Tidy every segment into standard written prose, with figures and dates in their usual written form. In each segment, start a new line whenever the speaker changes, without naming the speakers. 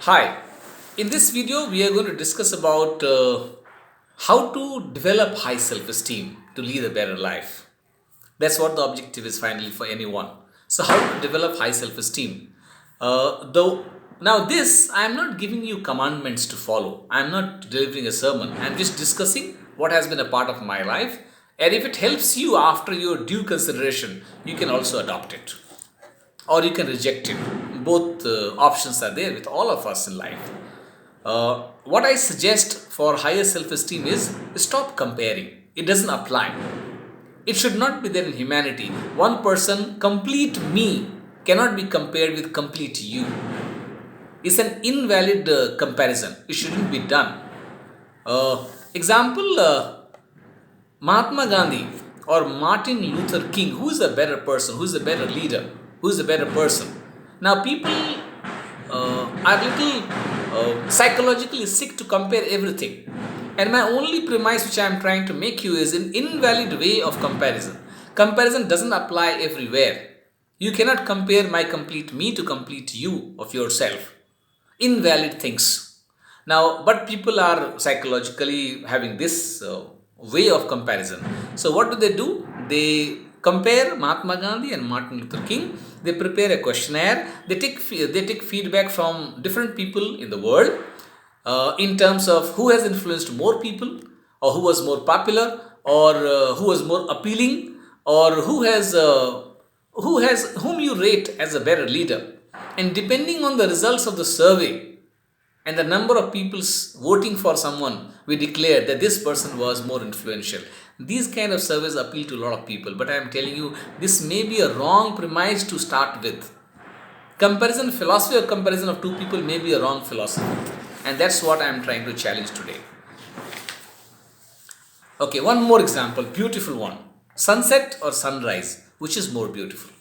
Hi, in this video we are going to discuss about how to develop high self-esteem to lead a better life. That's what the objective is finally for anyone. So how to develop high self-esteem? Though now this I am not giving you commandments to follow. I am not delivering a sermon. I am just discussing what has been a part of my life, and if it helps you after your due consideration, you can also adopt it or you can reject it. Both options are there with all of us in life. What I suggest for higher self esteem is stop comparing. It doesn't apply. It should not be there in humanity. One person, complete me, cannot be compared with complete you. It's an invalid comparison. It shouldn't be done. Example Mahatma Gandhi or Martin Luther King, who is a better person, who is a better leader, who is a better person? Now, people are little psychologically sick to compare everything. And my only premise which I am trying to make you is an invalid way of comparison. Comparison doesn't apply everywhere. You cannot compare my complete me to complete you of yourself. Invalid things. Now, but people are psychologically having this way of comparison. So, what do? They compare Mahatma Gandhi and Martin Luther King. They prepare a questionnaire. They take feedback from different people in the world in terms of who has influenced more people, or who was more popular, or who was more appealing, or whom you rate as a better leader. And depending on the results of the survey and the number of people voting for someone, we declare that this person was more influential. These kind of surveys appeal to a lot of people, but I am telling you, this may be a wrong premise to start with. Philosophy of comparison of two people may be a wrong philosophy, and that's what I am trying to challenge today. Okay, one more example, beautiful one. Sunset or sunrise, which is more beautiful?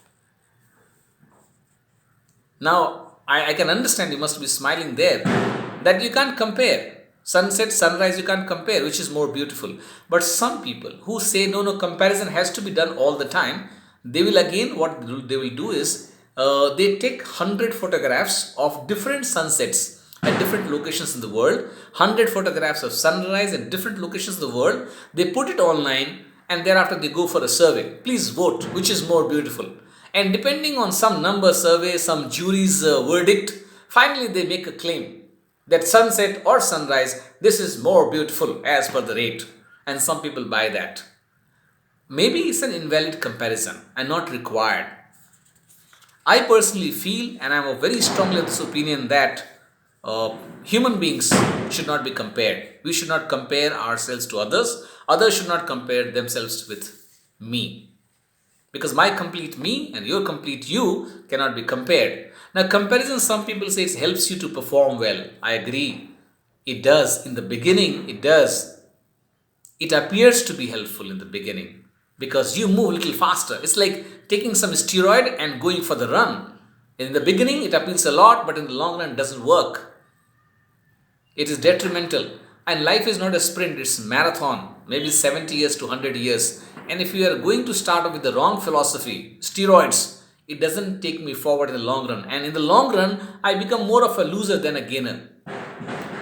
Now, I can understand you must be smiling there, that you can't compare. Sunset, sunrise, you can't compare, which is more beautiful. But some people who say, no, comparison has to be done all the time, they will again, what they will do is, they take 100 photographs of different sunsets at different locations in the world, 100 photographs of sunrise at different locations in the world, they put it online, and thereafter they go for a survey. Please vote, which is more beautiful. And depending on some number survey, some jury's verdict, finally they make a claim that sunset or sunrise, this is more beautiful as per the rate. And some people buy that. Maybe it's an invalid comparison and not required. I personally feel, and I'm very strongly of this opinion, that human beings should not be compared. We should not compare ourselves to others. Others should not compare themselves with me. Because my complete me and your complete you cannot be compared. Now, comparison, some people say it helps you to perform well. I agree. It does. In the beginning, it does. It appears to be helpful in the beginning because you move a little faster. It's like taking some steroid and going for the run. In the beginning, it appeals a lot, but in the long run, it doesn't work. It is detrimental. And life is not a sprint, it's a marathon, maybe 70 years to 100 years. And if you are going to start off with the wrong philosophy, steroids, it doesn't take me forward in the long run. And in the long run, I become more of a loser than a gainer.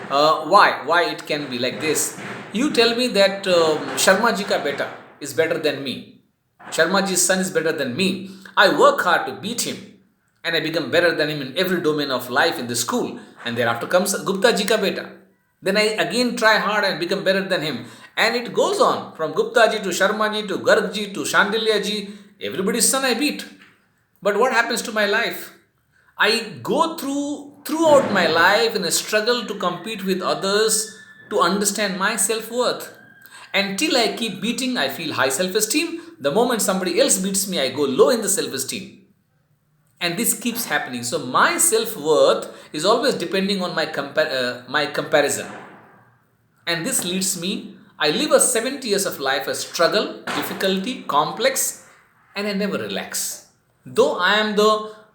Why? Why it can be like this? You tell me that Sharma ji ka beta is better than me. Sharma ji's son is better than me. I work hard to beat him. And I become better than him in every domain of life in the school. And thereafter comes Gupta ji ka beta. Then I again try hard and become better than him. And it goes on from Gupta ji to Sharma ji to Garg ji to Shandilya ji. Everybody's son I beat. But what happens to my life? I go throughout my life in a struggle to compete with others to understand my self-worth. Until I keep beating, I feel high self-esteem. The moment somebody else beats me, I go low in the self-esteem. And this keeps happening. So my self-worth is always depending on my comparison. And this leads me, I live a 70 years of life as struggle, difficulty, complex, and I never relax. Though I am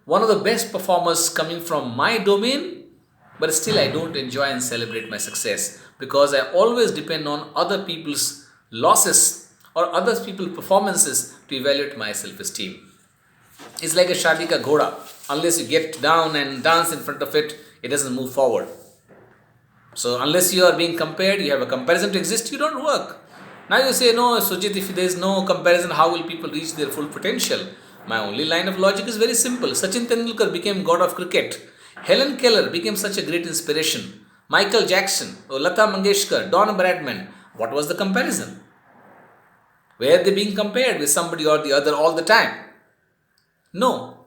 one of the best performers coming from my domain, but still I don't enjoy and celebrate my success because I always depend on other people's losses or other people's performances to evaluate my self-esteem. It's like a shadi ka ghoda. Unless you get down and dance in front of it, it doesn't move forward. So unless you are being compared, you have a comparison to exist, you don't work. Now you say, no, Sujit, if there is no comparison, how will people reach their full potential? My only line of logic is very simple. Sachin Tendulkar became god of cricket. Helen Keller became such a great inspiration. Michael Jackson, Lata Mangeshkar, Don Bradman. What was the comparison? Were they being compared with somebody or the other all the time? No.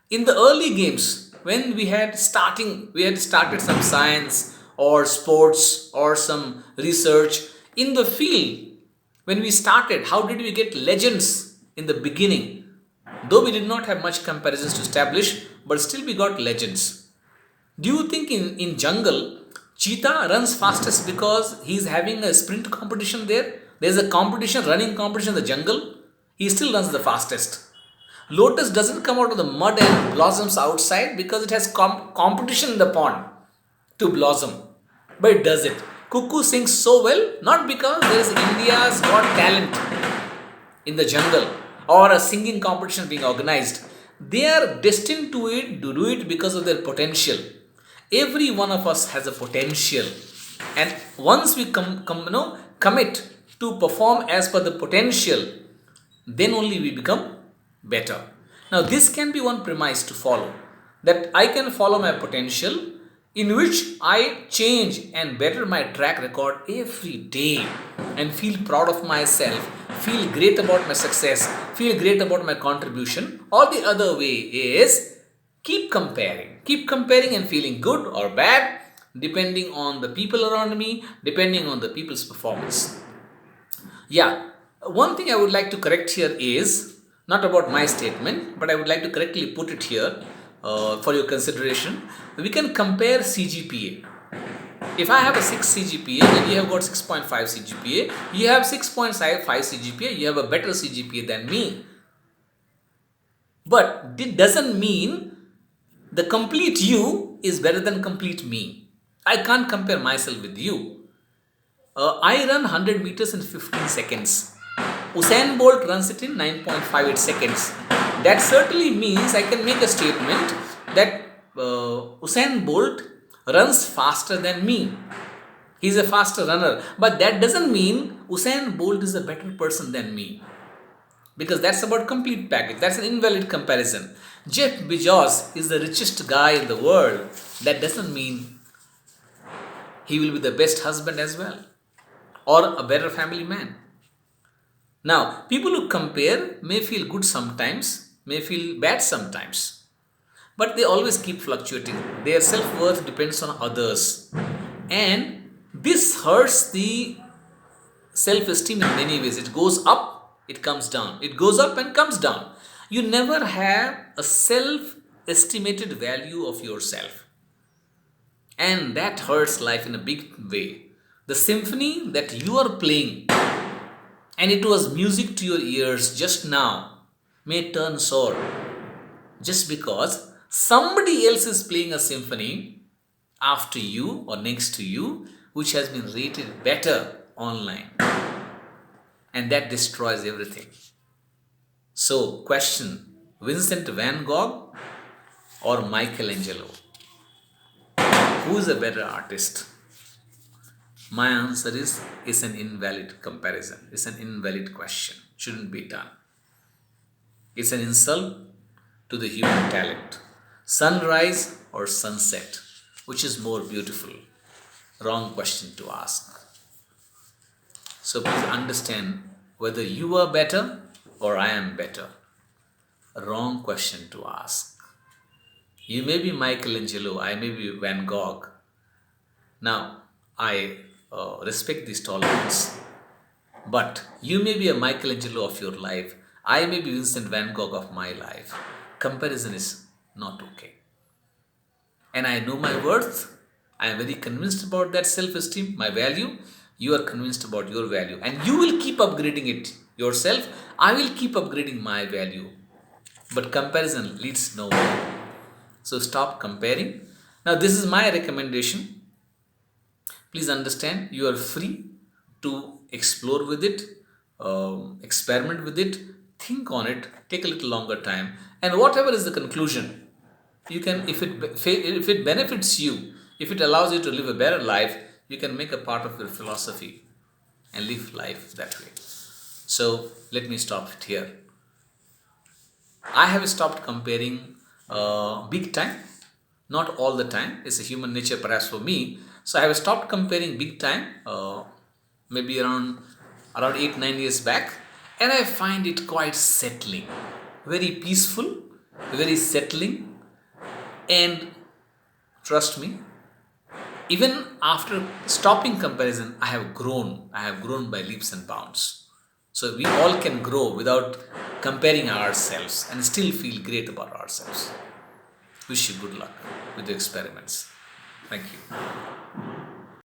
In the early games, when we had started some science or sports or some research in the field. When we started, how did we get legends in the beginning? Though we did not have much comparisons to establish, but still we got legends. Do you think in jungle, cheetah runs fastest because he's having a sprint competition there? There's a competition, running competition in the jungle. He still runs the fastest. Lotus doesn't come out of the mud and blossoms outside because it has competition in the pond to blossom. But it does it. Cuckoo sings so well, not because there is India's Got Talent in the jungle or a singing competition being organized. They are destined to do it because of their potential. Every one of us has a potential, and once we commit to perform as per the potential, then only we become better. Now, this can be one premise to follow, that I can follow my potential, in which I change and better my track record every day and feel proud of myself, feel great about my success, feel great about my contribution. Or the other way is keep comparing and feeling good or bad depending on the people around me, depending on the people's performance. Yeah, one thing I would like to correct here is not about my statement, but I would like to correctly put it here for your consideration. We can compare CGPA. If I have a 6 CGPA and you have got 6.5 CGPA, you have 6.5 CGPA, you have a better CGPA than me. But it doesn't mean the complete you is better than complete me. I can't compare myself with you. I run 100 meters in 15 seconds. Usain Bolt runs it in 9.58 seconds. That certainly means I can make a statement that Usain Bolt runs faster than me. He's a faster runner. But that doesn't mean Usain Bolt is a better person than me. Because that's about complete package. That's an invalid comparison. Jeff Bezos is the richest guy in the world. That doesn't mean he will be the best husband as well, or a better family man. Now, people who compare may feel good sometimes, may feel bad sometimes, but they always keep fluctuating. Their self-worth depends on others, and this hurts the self-esteem in many ways. It goes up, it comes down. It goes up and comes down. You never have a self-estimated value of yourself, and that hurts life in a big way. The symphony that you are playing, and it was music to your ears just now, may turn sour just because somebody else is playing a symphony after you or next to you, which has been rated better online, and that destroys everything. So, question: Vincent van Gogh or Michelangelo? Who is a better artist? My answer is it's an invalid comparison. It's an invalid question. Shouldn't be done. It's an insult to the human talent. Sunrise or sunset? Which is more beautiful? Wrong question to ask. So please understand whether you are better or I am better. A wrong question to ask. You may be Michelangelo, I may be Van Gogh. Now, I respect these tolerance, but you may be a Michelangelo of your life, I may be Vincent van Gogh of my life. Comparison is not okay. And I know my worth. I am very convinced about that self-esteem, my value. You are convinced about your value, and you will keep upgrading it yourself. I will keep upgrading my value. But comparison leads nowhere. So stop comparing. Now, this is my recommendation. Please understand, you are free to explore with it, experiment with it, think on it, take a little longer time, and whatever is the conclusion, You can, if it benefits you, if it allows you to live a better life, you can make a part of your philosophy and live life that way. So let me stop it here. I have stopped comparing big time, not all the time. It's a human nature, perhaps for me. So I have stopped comparing big time, maybe around 8 9 years back, and I find it quite settling, very peaceful, very settling, and trust me, even after stopping comparison, I have grown. I have grown by leaps and bounds. So we all can grow without comparing ourselves and still feel great about ourselves. Wish you good luck with the experiments. Thank you.